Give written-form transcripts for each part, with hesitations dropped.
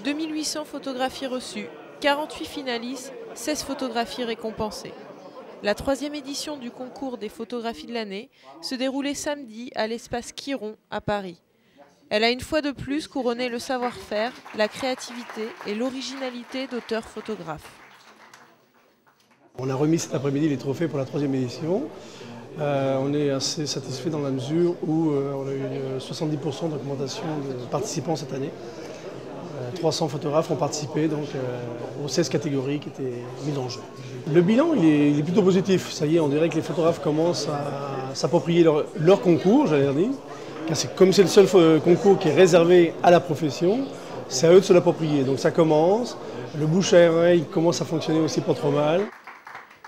2800 photographies reçues, 48 finalistes, 16 photographies récompensées. La 3e édition du concours des photographies de l'année se déroulait samedi à l'espace Quiron à Paris. Elle a une fois de plus couronné le savoir-faire, la créativité et l'originalité d'auteurs photographes. On a remis cet après-midi les trophées pour la 3e édition. On est assez satisfait dans la mesure où on a eu 70% d'augmentation de participants cette année. 300 photographes ont participé donc, aux 16 catégories qui étaient mises en jeu. Le bilan il est plutôt positif. Ça y est, on dirait que les photographes commencent à s'approprier leur concours, j'allais dire. Car comme c'est le seul concours qui est réservé à la profession, c'est à eux de se l'approprier. Donc ça commence, le bouche à oreille commence à fonctionner aussi pas trop mal.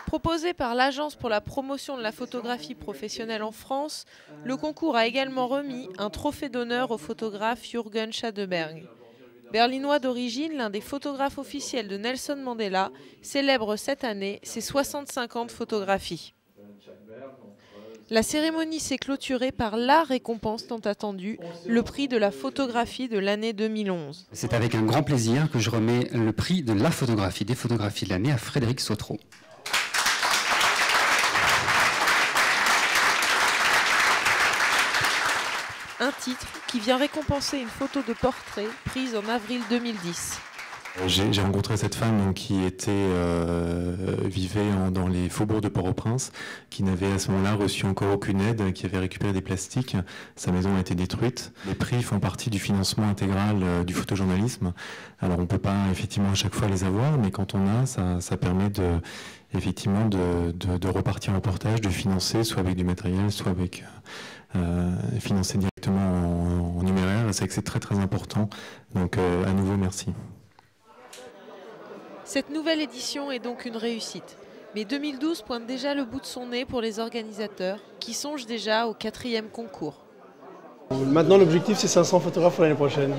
Proposé par l'Agence pour la promotion de la photographie professionnelle en France, le concours a également remis un trophée d'honneur au photographe Jürgen Schadeberg. Berlinois d'origine, l'un des photographes officiels de Nelson Mandela célèbre cette année ses 65 ans de photographie. La cérémonie s'est clôturée par la récompense tant attendue, le prix de la photographie de l'année 2011. C'est avec un grand plaisir que je remets le prix de la photographie, des photographies de l'année à Frédéric Sautreau. Un titre qui vient récompenser une photo de portrait prise en avril 2010. J'ai rencontré cette femme qui vivait dans les faubourgs de Port-au-Prince, qui n'avait à ce moment-là reçu encore aucune aide, qui avait récupéré des plastiques. Sa maison a été détruite. Les prix font partie du financement intégral du photojournalisme. Alors on ne peut pas effectivement à chaque fois les avoir, mais quand on a, ça permet de repartir en reportage, de financer soit avec du matériel, soit avec financer directement en numéraire. C'est vrai que c'est très très important. Donc à nouveau merci. Cette nouvelle édition est donc une réussite. Mais 2012 pointe déjà le bout de son nez pour les organisateurs qui songent déjà au 4e concours. Maintenant l'objectif c'est 500 photographes pour l'année prochaine.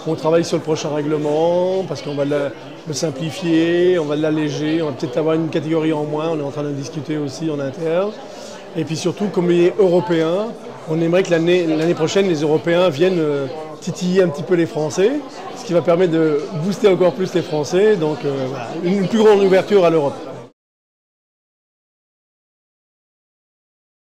On travaille sur le prochain règlement parce qu'on va le simplifier, on va l'alléger, on va peut-être avoir une catégorie en moins, on est en train de discuter aussi en interne. Et puis surtout comme il est européen, on aimerait que l'année prochaine les Européens viennent titiller un petit peu les Français, ce qui va permettre de booster encore plus les Français, donc voilà, une plus grande ouverture à l'Europe.